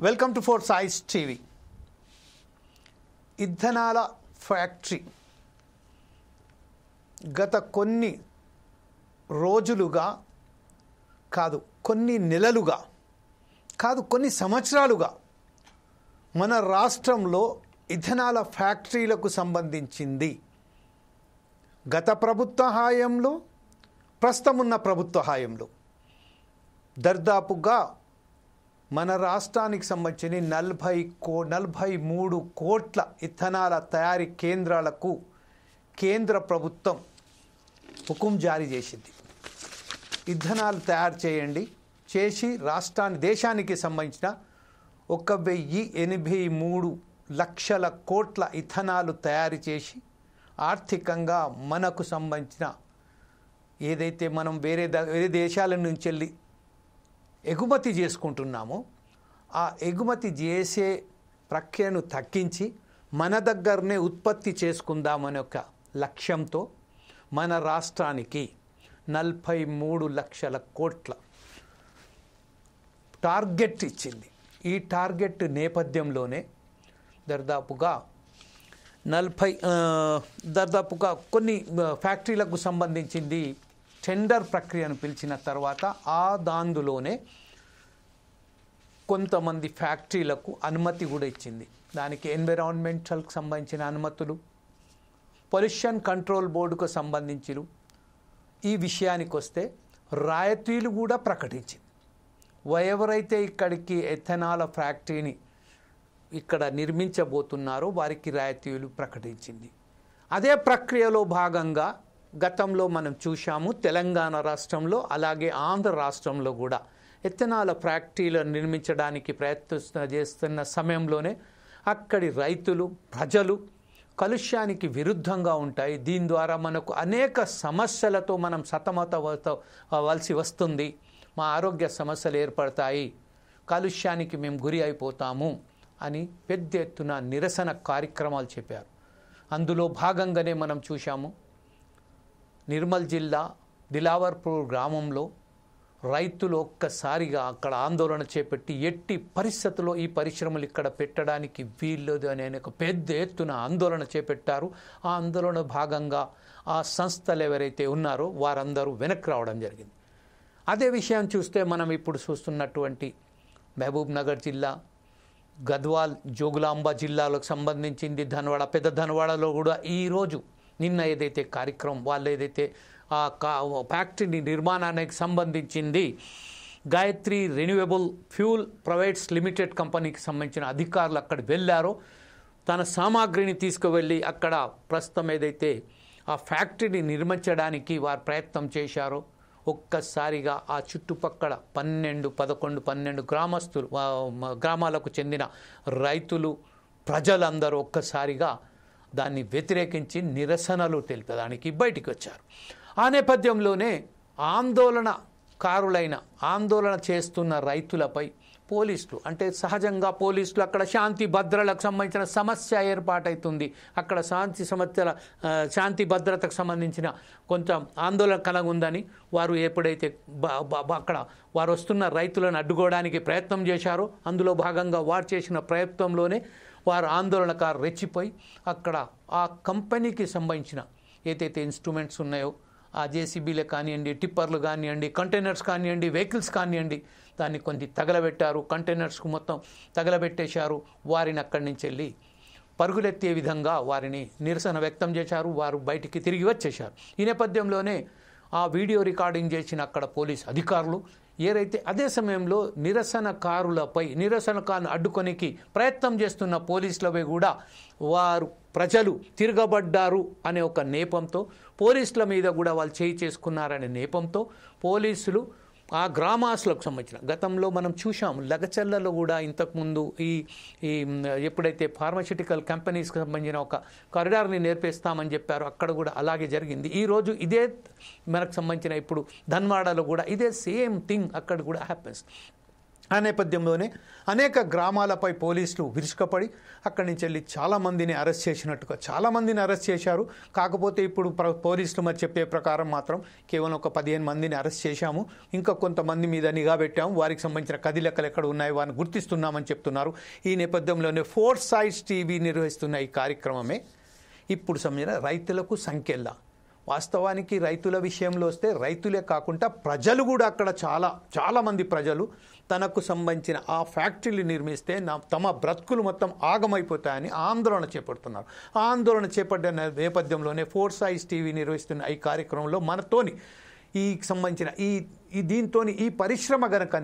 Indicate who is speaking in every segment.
Speaker 1: Welcome to four size TV. ఇథనాల factory గత కొన్ని రోజులుగా కాదు, కొన్ని నెలలుగా కాదు, కొన్ని సంవత్సరాలుగా మన రాష్ట్రంలో ఇథనాల ఫ్యాక్టరీలకు సంబంధించింది గత ప్రభుత్వ హాయంలో, ప్రస్తుతం ఉన్న ప్రభుత్వ హాయంలో దర్దాపుగా మన రాష్ట్రానికి సంబంధించిన 43 కోట్ల ఇథనాల తయారీ కేంద్రాలకు కేంద్ర ప్రభుత్వం హుకుం జారీ చేసింది. ఇథనాలు తయారు చేయండి, చేసి దేశానికి సంబంధించిన 1,083 లక్షల కోట్ల ఇథనాలు తయారు చేసి ఆర్థికంగా మనకు సంబంధించిన ఏదైతే మనం వేరే దేశాల నుంచి వెళ్ళి ఎగుమతి చేసుకుంటున్నామో ఆ ఎగుమతి చేసే ప్రక్రియను తగ్గించి మన దగ్గరనే ఉత్పత్తి చేసుకుందామనే ఒక లక్ష్యంతో మన రాష్ట్రానికి 43 లక్షల కోట్ల టార్గెట్ ఇచ్చింది. ఈ టార్గెట్ నేపథ్యంలోనే దాదాపుగా కొన్ని ఫ్యాక్టరీలకు సంబంధించింది టెండర్ ప్రక్రియను పిలిచిన తర్వాత దాందులోనే కొంతమంది ఫ్యాక్టరీలకు అనుమతి కూడా ఇచ్చింది. దానికి ఎన్విరాన్మెంటల్కి సంబంధించిన అనుమతులు, పొల్యూషన్ కంట్రోల్ బోర్డుకు సంబంధించిన ఈ విషయానికి వస్తే రాయితీలు కూడా ప్రకటించింది. ఎవరైతే ఇక్కడికి ఎథనాల ఫ్యాక్టరీని ఇక్కడ నిర్మించబోతున్నారో వారికి రాయితీలు ప్రకటించింది. అదే ప్రక్రియలో భాగంగా గతంలో మనం చూశాము, తెలంగాణ రాష్ట్రంలో అలాగే ఆంధ్ర రాష్ట్రంలో కూడా ఎథనాల ఫ్యాక్టరీలను నిర్మించడానికి చేస్తున్న సమయంలోనే అక్కడి రైతులు, ప్రజలు కాలుష్యానికి విరుద్ధంగా ఉంటాయి. దీని ద్వారా మనకు అనేక సమస్యలతో మనం సతమతవలసి వస్తుంది, మా ఆరోగ్య సమస్యలు ఏర్పడతాయి, కాలుష్యానికి మేము గురి అయిపోతాము అని పెద్ద ఎత్తున నిరసన కార్యక్రమాలు చెప్పారు. అందులో భాగంగానే మనం చూశాము, నిర్మల్ జిల్లా దిలావర్పూర్ గ్రామంలో రైతులు ఒక్కసారిగా అక్కడ ఆందోళన చేపట్టి ఎట్టి పరిస్థితుల్లో ఈ పరిశ్రమలు ఇక్కడ పెట్టడానికి వీల్లేదు అనే ఒక పెద్ద ఎత్తున ఆందోళన చేపట్టారు. ఆ ఆందోళన భాగంగా ఆ సంస్థలు ఎవరైతే ఉన్నారో వారందరూ వెనక్కి రావడం జరిగింది. అదే విషయం చూస్తే మనం ఇప్పుడు చూస్తున్నటువంటి మహబూబ్ నగర్ జిల్లా, గద్వాల్, జోగులాంబ జిల్లాలకు సంబంధించింది ధన్వాడ, పెద్ద ధన్వాడలో కూడా ఈరోజు నిన్న ఏదైతే కార్యక్రమం వాళ్ళు ఏదైతే ఆ ఫ్యాక్టరీ నిర్మాణానికి సంబంధించింది Gayatri renewable fuel privates limited కంపెనీకి సంబంధించిన అధికారులు అక్కడ వెళ్ళారో, తన సామాగ్రిని తీసుకువెళ్ళి అక్కడ ప్రస్తుతం ఏదైతే ఆ ఫ్యాక్టరీని నిర్మించడానికి వారు ప్రయత్నం చేశారో ఒక్కసారిగా ఆ చుట్టుపక్కల 12 గ్రామాలకు చెందిన రైతులు, ప్రజలందరూ ఒక్కసారిగా దాన్ని వ్యతిరేకించి నిరసనలు తెలిపడానికి బయటికి వచ్చారు. ఆ నేపథ్యంలోనే ఆందోళన చేస్తున్న రైతులపై పోలీసులు, అంటే సహజంగా పోలీసులు అక్కడ శాంతి భద్రతలకు సంబంధించిన సమస్య ఏర్పాటవుతుంది. అక్కడ శాంతి భద్రతకు సంబంధించిన కొంచెం ఆందోళన కలగుందని వారు ఎప్పుడైతే అక్కడ వారు వస్తున్న రైతులను అడ్డుకోవడానికి ప్రయత్నం చేశారో అందులో భాగంగా వారు చేసిన ప్రయత్నంలోనే వారు ఆందోళనకారు రెచ్చిపోయి అక్కడ ఆ కంపెనీకి సంబంధించిన ఏదైతే ఇన్స్ట్రుమెంట్స్ ఉన్నాయో ఆ జేసీబీలే కానివ్వండి, టిప్పర్లు కానివ్వండి, కంటైనర్స్ కానివ్వండి, వెహికల్స్ కానివ్వండి, దాన్ని కొన్ని తగలబెట్టారు. కంటైనర్స్కు మొత్తం తగలబెట్టేశారు. వారిని అక్కడి నుంచి వెళ్ళి పరుగులెత్తే విధంగా వారిని నిరసన వ్యక్తం చేశారు. వారు బయటికి తిరిగి వచ్చేశారు. ఈ నేపథ్యంలోనే ఆ వీడియో రికార్డింగ్ చేసిన అక్కడ పోలీస్ అధికారులు ఏదైతే అదే సమయంలో నిరసనకారులను అడ్డుకొనికి ప్రయత్నం చేస్తున్న పోలీసులపై కూడా ప్రజలు తిరగబడ్డారు అనే ఒక నేపంతో, పోలీసుల మీద కూడా వాళ్ళు చేయి చేసుకున్నారనే నేపంతో పోలీసులు ఆ గ్రామాసులకు సంబంధించిన గతంలో మనం చూసాము లగచర్లలో కూడా ఇంతకుముందు ఎప్పుడైతే ఫార్మాస్యూటికల్ కంపెనీస్కి సంబంధించిన ఒక కారిడార్ని నేర్పిస్తామని చెప్పారో అక్కడ కూడా అలాగే జరిగింది. ఈరోజు ఇదే మనకు సంబంధించిన ఇప్పుడు ధన్వాడలో కూడా ఇదే సేమ్ థింగ్ అక్కడ కూడా హ్యాపెన్స్. ఆ నేపథ్యంలోనే అనేక గ్రామాలపై పోలీసులు విరుచుకపడి అక్కడి నుంచి వెళ్ళి చాలామందిని అరెస్ట్ చేశారు. కాకపోతే ఇప్పుడు పోలీసులు మరి చెప్పే ప్రకారం మాత్రం కేవలం ఒక 15 మందిని అరెస్ట్ చేశాము, ఇంకా కొంతమంది మీద నిఘా పెట్టాము, వారికి సంబంధించిన కదిలెక్కలు ఎక్కడ ఉన్నాయి వారిని గుర్తిస్తున్నామని చెప్తున్నారు. ఈ నేపథ్యంలోనే 4 Sides టీవీ నిర్వహిస్తున్న ఈ కార్యక్రమమే ఇప్పుడు సంబంధించిన రైతులకు సంఖ్యల్లా. వాస్తవానికి రైతుల విషయంలో వస్తే రైతులే కాకుండా ప్రజలు కూడా అక్కడ చాలామంది ప్రజలు తనకు సంబంధించిన ఆ ఫ్యాక్టరీలు నిర్మిస్తే తమ బ్రతుకులు మొత్తం ఆగమైపోతాయని ఆందోళన చేపడుతున్నారు. ఆ ఆందోళన చేపట్టిన నేపథ్యంలోనే 4 Sides టీవీ నిర్వహిస్తున్న ఈ కార్యక్రమంలో మనతోని ఈ సంబంధించిన దీంతో ఈ పరిశ్రమ గనక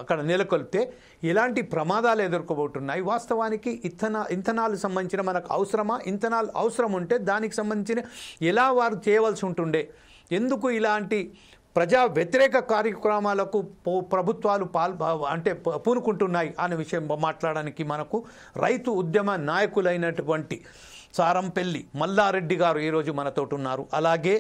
Speaker 1: అక్కడ నెలకొల్పితే ఎలాంటి ప్రమాదాలు ఎదుర్కోబోతున్నాయి, వాస్తవానికి ఇంధనాలు సంబంధించిన మనకు అవసరమా, ఇంధనాలు అవసరం ఉంటే దానికి సంబంధించిన ఎలా వారు చేయవలసి ఉంటుండే, ఎందుకు ఇలాంటి ప్రజా వ్యతిరేక కార్యక్రమాలకు ప్రభుత్వాలు పూనుకుంటున్నాయి అనే విషయం మాట్లాడడానికి మనకు రైతు ఉద్యమ నాయకులైనటువంటి సారంపల్లి మల్లారెడ్డి గారు ఈరోజు మనతోటి ఉన్నారు. అలాగే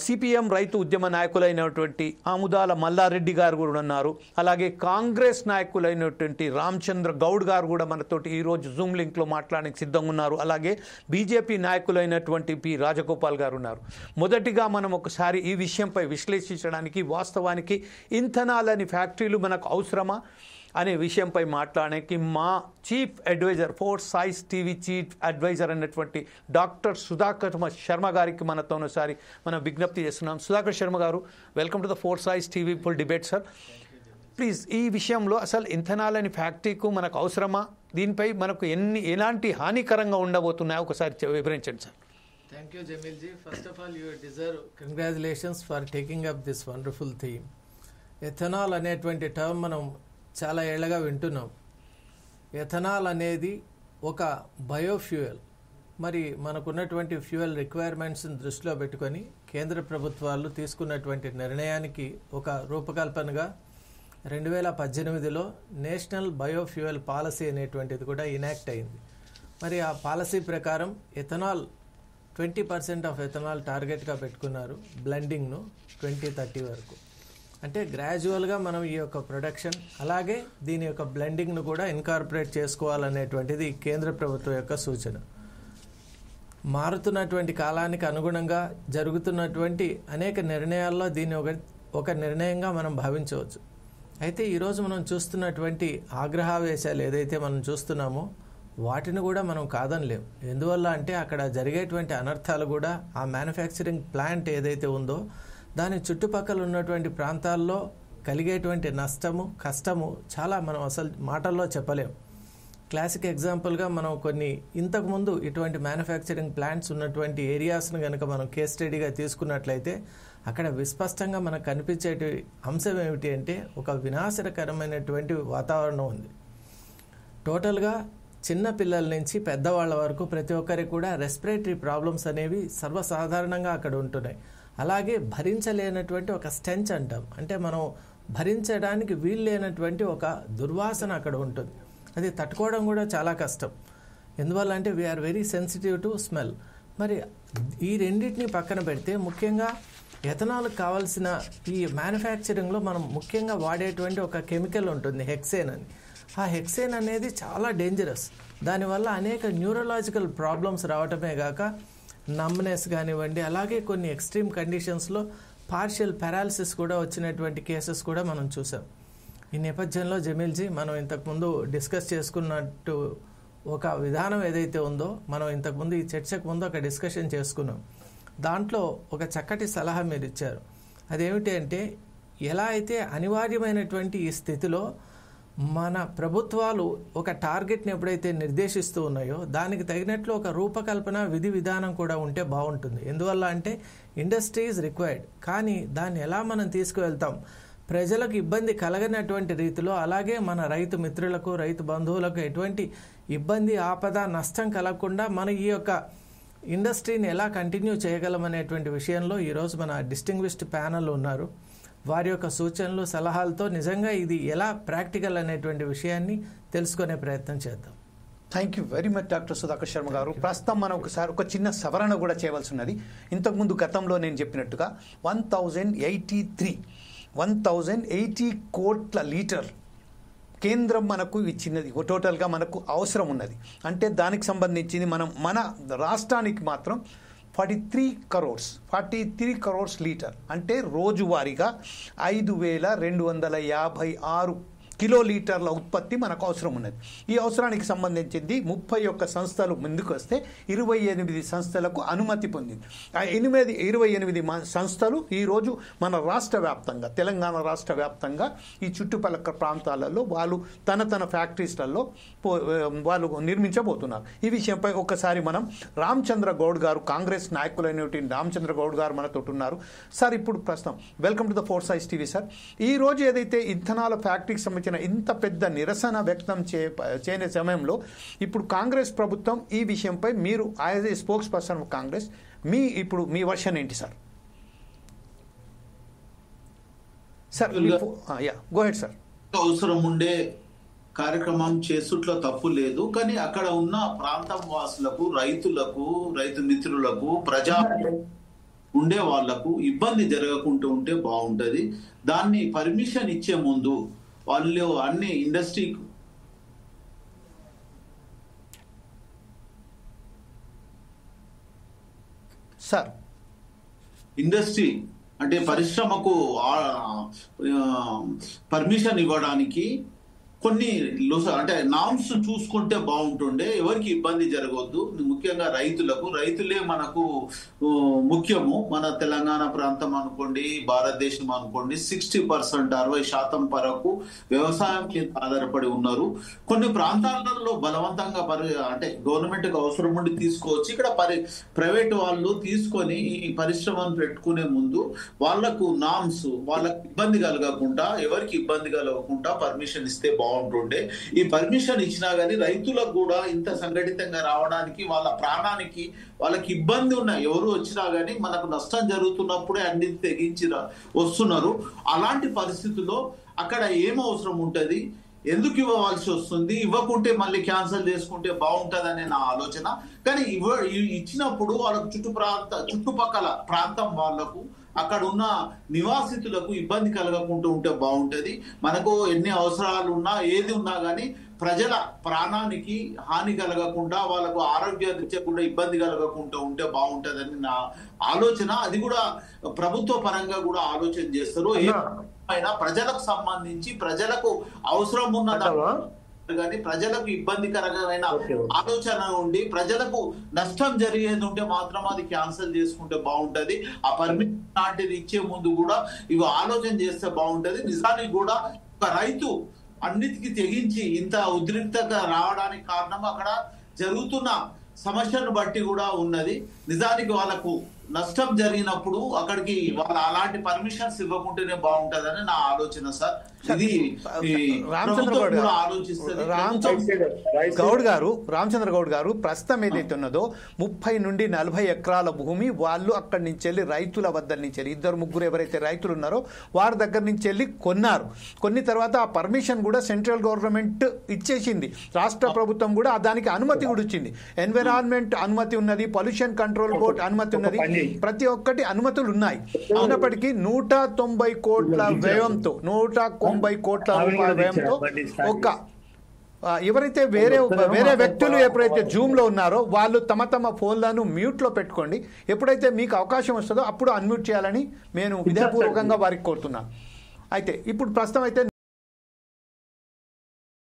Speaker 1: సిపిఎం రైతు ఉద్యమ నాయకులైనటువంటి ఆముదాల మల్లారెడ్డి గారు కూడా ఉన్నారు. అలాగే కాంగ్రెస్ నాయకులైనటువంటి రామచంద్ర గౌడ్ గారు కూడా మనతోటి ఈరోజు జూమ్ లింక్లో మాట్లాడడానికి సిద్ధంగా ఉన్నారు. అలాగే బీజేపీ నాయకులైనటువంటి పి రాజగోపాల్ గారు ఉన్నారు. మొదటిగా మనం ఒకసారి ఈ విషయంపై విశ్లేషించడానికి, వాస్తవానికి ఇంధనాలని ఫ్యాక్టరీలు మనకు అవసరమా అనే విషయంపై మాట్లాడడానికి మా chief adviser 4 Sides TV chief adviser అయినటువంటి డాక్టర్ సుధాకర్ శర్మ గారికి మనతో ఒకసారి మనం విజ్ఞప్తి చేస్తున్నాం. Sudhakar Sharma garu, welcome to the 4 Sides TV full debate sir. Please ఈ విషయంలో అసలు ఇంధనాలని ఫ్యాక్టరీకు మనకు అవసరమా, దీనిపై మనకు ఎలాంటి హానికరంగా ఉండబోతున్నాయో ఒకసారి వివరించండి sir.
Speaker 2: Thank you, Jamil ji. First of all, you deserve congratulations for taking up this wonderful theme. Ethanol అనేటువంటి టర్మ్ మనం చాలా ఏళ్ళగా వింటున్నాం. ఎథనాల్ అనేది ఒక బయోఫ్యూయల్. మరి మనకున్నటువంటి ఫ్యూయల్ రిక్వైర్మెంట్స్ని దృష్టిలో పెట్టుకొని కేంద్ర ప్రభుత్వాలు తీసుకున్నటువంటి నిర్ణయానికి ఒక రూపకల్పనగా 2018లో నేషనల్ బయోఫ్యూయల్ పాలసీ అనేటువంటిది కూడా ఇనాక్ట్ అయింది. మరి ఆ పాలసీ ప్రకారం ఎథనాల్ 20% ఆఫ్ ఎథనాల్ టార్గెట్గా పెట్టుకున్నారు, బ్లెండింగ్ను 2030 వరకు. అంటే గ్రాడ్యువల్గా మనం ఈ యొక్క ప్రొడక్షన్ అలాగే దీని యొక్క బ్లెండింగ్ను కూడా ఇన్కార్పొరేట్ చేసుకోవాలనేటువంటిది కేంద్ర ప్రభుత్వం యొక్క సూచన. మారుతున్నటువంటి కాలానికి అనుగుణంగా జరుగుతున్నటువంటి అనేక నిర్ణయాల్లో దీన్ని ఒక నిర్ణయంగా మనం భావించవచ్చు. అయితే ఈరోజు మనం చూస్తున్నటువంటి ఆగ్రహావేశాలు ఏదైతే మనం చూస్తున్నామో వాటిని కూడా మనం కాదనలేం. ఎందువల్ల అంటే అక్కడ జరిగేటువంటి అనర్థాలు కూడా ఆ మ్యానుఫ్యాక్చరింగ్ ప్లాంట్ ఏదైతే ఉందో దాని చుట్టుపక్కల ఉన్నటువంటి ప్రాంతాల్లో కలిగేటువంటి నష్టము కష్టము చాలా మనం అసలు మాటల్లో చెప్పలేం. క్లాసిక్ ఎగ్జాంపుల్గా మనం కొన్ని ఇంతకుముందు ఇటువంటి మ్యానుఫ్యాక్చరింగ్ ప్లాంట్స్ ఉన్నటువంటి ఏరియాస్ను కనుక మనం కేస్ స్టడీగా తీసుకున్నట్లయితే అక్కడ విస్పష్టంగా మనకు కనిపించే అంశం ఏమిటి అంటే ఒక వినాశకరమైనటువంటి వాతావరణం ఉంది. టోటల్గా చిన్న పిల్లల నుంచి పెద్దవాళ్ళ వరకు ప్రతి ఒక్కరికి కూడా రెస్పిరేటరీ ప్రాబ్లమ్స్ అనేవి సర్వసాధారణంగా అక్కడ ఉంటున్నాయి. అలాగే భరించలేనటువంటి ఒక స్టెంచ్ అంటాం, అంటే మనం భరించడానికి వీలు లేనటువంటి ఒక దుర్వాసన అక్కడ ఉంటుంది. అది తట్టుకోవడం కూడా చాలా కష్టం. ఎందువల్ల అంటే we are very sensitive to smell. మరి ఈ రెండింటిని పక్కన పెడితే ముఖ్యంగా ఎథనాల్కి కావాల్సిన ఈ మ్యానుఫ్యాక్చరింగ్లో మనం ముఖ్యంగా వాడేటువంటి ఒక కెమికల్ ఉంటుంది, హెక్సేన్ అని. ఆ హెక్సేన్ అనేది చాలా డేంజరస్. దానివల్ల అనేక న్యూరలాజికల్ ప్రాబ్లమ్స్ రావటమే కాక నమ్నెస్ కానివ్వండి, అలాగే కొన్ని ఎక్స్ట్రీమ్ కండిషన్స్లో పార్షియల్ పారాలిసిస్ కూడా వచ్చినటువంటి కేసెస్ కూడా మనం చూసాం. ఈ నేపథ్యంలో జమీల్జీ, మనం ఇంతకుముందు డిస్కస్ చేసుకున్నట్టు ఒక విధానం ఏదైతే ఉందో మనం ఇంతకుముందు ఈ చర్చకు ముందు ఒక డిస్కషన్ చేసుకున్నాం. దాంట్లో ఒక చక్కటి సలహా మీరు ఇచ్చారు. అదేమిటి అంటే ఎలా అయితే అనివార్యమైనటువంటి ఈ స్థితిలో మన ప్రభుత్వాలు ఒక టార్గెట్ని ఎప్పుడైతే నిర్దేశిస్తూ ఉన్నాయో దానికి తగినట్లు ఒక రూపకల్పన విధి విధానం కూడా ఉంటే బాగుంటుంది. ఎందువల్ల అంటే ఇండస్ట్రీ ఈజ్ రిక్వైర్డ్, కానీ దాన్ని ఎలా మనం తీసుకువెళ్తాం ప్రజలకు ఇబ్బంది కలగనటువంటి రీతిలో, అలాగే మన రైతు మిత్రులకు రైతు బంధువులకు ఎటువంటి ఇబ్బంది ఆపద నష్టం కలగకుండా మన ఈ యొక్క ఇండస్ట్రీని ఎలా కంటిన్యూ చేయగలమనేటువంటి విషయంలో ఈరోజు మన డిస్టింగ్విష్డ్ ప్యానల్ ఉన్నారు. వారి యొక్క సూచనలు సలహాలతో నిజంగా ఇది ఎలా ప్రాక్టికల్ అనేటువంటి విషయాన్ని తెలుసుకునే ప్రయత్నం చేద్దాం.
Speaker 1: Thank you very much doctor Sudhakar Sharma గారు. ప్రస్తుతం మనం ఒకసారి ఒక చిన్న సవరణ కూడా చేయవలసి ఉన్నది. ఇంతకుముందు గతంలో నేను చెప్పినట్టుగా 1083 1080 కోట్ల లీటర్ కేంద్రం మనకు ఇచ్చినది టోటల్గా మనకు అవసరం ఉన్నది. అంటే దానికి సంబంధించింది మన రాష్ట్రానికి మాత్రం 43 crores లీటర్, అంటే రోజువారీగా 5256 కిలోలీటర్ల ఉత్పత్తి మనకు అవసరం ఉన్నది. ఈ అవసరానికి సంబంధించింది 31 సంస్థలు ముందుకు వస్తే 28 సంస్థలకు అనుమతి పొందింది. ఆ 28 సంస్థలు ఈరోజు మన రాష్ట్ర వ్యాప్తంగా, తెలంగాణ రాష్ట్ర వ్యాప్తంగా ఈ చుట్టుపక్కల ప్రాంతాలలో వాళ్ళు తన ఫ్యాక్టరీస్లలో వాళ్ళు నిర్మించబోతున్నారు. ఈ విషయంపై ఒకసారి మనం రామచంద్ర గౌడ్ గారు, కాంగ్రెస్ నాయకులైనటువంటి రామచంద్ర గౌడ్ గారు మనతో ఉన్నారు. సార్, ఇప్పుడు ప్రస్తుతం welcome to the four size TV. Sir, ఈ రోజు ఏదైతే ఇంధనాల ఫ్యాక్టరీకి సంబంధించిన ఇంత పెద్ద నిరసన వ్యక్తం చేయని సమయంలో ఇప్పుడు కాంగ్రెస్ ప్రభుత్వం ఈ విషయంపై మీరు as a spokesperson of Congress మీ వర్షన్ ఏంటి sir? Sir go ahead sir.
Speaker 3: అవసరం ఉండే కార్యక్రమం చేసుట్లో తప్పు లేదు, కానీ అక్కడ ఉన్న ప్రాంతం వాసులకు, రైతులకు, రైతు మిత్రులకు, ప్రజా ఉండే వాళ్లకు ఇబ్బంది జరగకుండా ఉంటే బాగుంటది. దాన్ని పర్మిషన్ ఇచ్చే ముందు వాళ్ళు అన్ని ఇండస్ట్రీ అంటే పరిశ్రమకు పర్మిషన్ ఇవ్వడానికి కొన్ని అంటే నామ్స్ చూసుకుంటే బాగుంటుండే, ఎవరికి ఇబ్బంది జరగవద్దు. ముఖ్యంగా రైతులే మనకు ముఖ్యము. మన తెలంగాణ ప్రాంతం అనుకోండి, భారతదేశం అనుకోండి, 60% 60% వరకు వ్యవసాయం మీద ఆధారపడి ఉన్నారు. కొన్ని ప్రాంతాలలో బలవంతంగా అంటే గవర్నమెంట్ కి అవసరం ఉండి తీసుకోవచ్చు. ఇక్కడ ప్రైవేట్ వాళ్ళు తీసుకొని ఈ పరిశ్రమను పెట్టుకునే ముందు వాళ్లకు నామ్స్, వాళ్ళకి ఇబ్బంది కలగకుండా, ఎవరికి ఇబ్బంది కలగకుండా పర్మిషన్ ఇస్తే బాగుంటుండే. ఈ పర్మిషన్ ఇచ్చినా గానీ రైతులకు కూడా ఇంత సంఘటితంగా రావడానికి, వాళ్ళ ప్రాణానికి వాళ్ళకి ఇబ్బంది ఉన్న ఎవరు వచ్చినా గానీ మనకు నష్టం జరుగుతున్నప్పుడే అన్ని తెగించి వస్తున్నారు. అలాంటి పరిస్థితుల్లో అక్కడ ఏం అవసరం ఉంటది, ఎందుకు ఇవ్వవలసి వస్తుంది, ఇవ్వకుంటే మళ్ళీ క్యాన్సిల్ చేసుకుంటే బాగుంటదనే నా ఆలోచన. కానీ ఇచ్చినప్పుడు వాళ్ళకు చుట్టుపక్కల ప్రాంతం వాళ్లకు, అక్కడ ఉన్న నివాసితులకు ఇబ్బంది కలగకుండా ఉంటే బాగుంటది. మనకు ఎన్ని అవసరాలు ఉన్నా, ఏది ఉన్నా కానీ ప్రజల ప్రాణానికి హాని కలగకుండా, వాళ్ళకు ఆరోగ్య రీత్యా కూడా ఇబ్బంది కలగకుండా ఉంటే బాగుంటదని నా ఆలోచన. అది కూడా ప్రభుత్వ పరంగా కూడా ఆలోచన చేస్తారు. ఏమైనా ప్రజలకు సంబంధించి, ప్రజలకు అవసరం ఉన్న కానీ ప్రజలకు ఇబ్బందికరమైన ఆలోచన ఉండి ప్రజలకు నష్టం జరిగేది ఉంటే మాత్రం అది క్యాన్సిల్ చేసుకుంటే బాగుంటది. ఆ పర్మిషన్ లాంటిది ఇచ్చే ముందు కూడా ఇవి ఆలోచన చేస్తే బాగుంటది. నిజానికి కూడా ఒక రైతు అన్నిటికీ తెగించి ఇంత ఉద్రిక్తగా రావడానికి కారణం అక్కడ జరుగుతున్న సమస్యను బట్టి కూడా ఉన్నది. నిజానికి వాళ్ళకు నష్టం జరిగినప్పుడు అక్కడికి వాళ్ళ అలాంటి పర్మిషన్స్ ఇవ్వకుంటేనే బాగుంటదని నా ఆలోచన సార్. ఇది
Speaker 1: రామచంద్ర గౌడ్ గారు ప్రస్తుతం ఏదైతే ఉన్నదో 30 నుండి 40 ఎకరాల భూమి వాళ్ళు అక్కడి నుంచి వెళ్ళి రైతుల వద్ద నుంచి వెళ్ళి 2-3 ఎవరైతే రైతులు ఉన్నారో వారి దగ్గర నుంచి వెళ్ళి కొన్ని తర్వాత ఆ పర్మిషన్ కూడా సెంట్రల్ గవర్నమెంట్ ఇచ్చేసింది. రాష్ట్ర ప్రభుత్వం కూడా దానికి అనుమతి కూడా ఇచ్చింది. ఎన్విరాన్మెంట్ అనుమతి ఉన్నది, పొల్యూషన్ కంట్రోల్ బోర్డ్ అనుమతి ఉన్నది, ప్రతి ఒక్కటి అనుమతులు ఉన్నాయి. ఉన్నప్పటికీ 190 కోట్ల వ్యయంతో, 190 కోట్ల రూపాయల వ్యయంతో ఎవరైతే వేరే వ్యక్తులు ఎప్పుడైతే జూమ్ లో ఉన్నారో వాళ్ళు తమ ఫోన్లను మ్యూట్ లో పెట్టుకోండి. ఎప్పుడైతే మీకు అవకాశం వస్తుందో అప్పుడు అన్మ్యూట్ చేయాలని నేను విధాపూర్వకంగా వారికి కోరుతున్నాను. అయితే ఇప్పుడు ప్రస్తుతం అయితే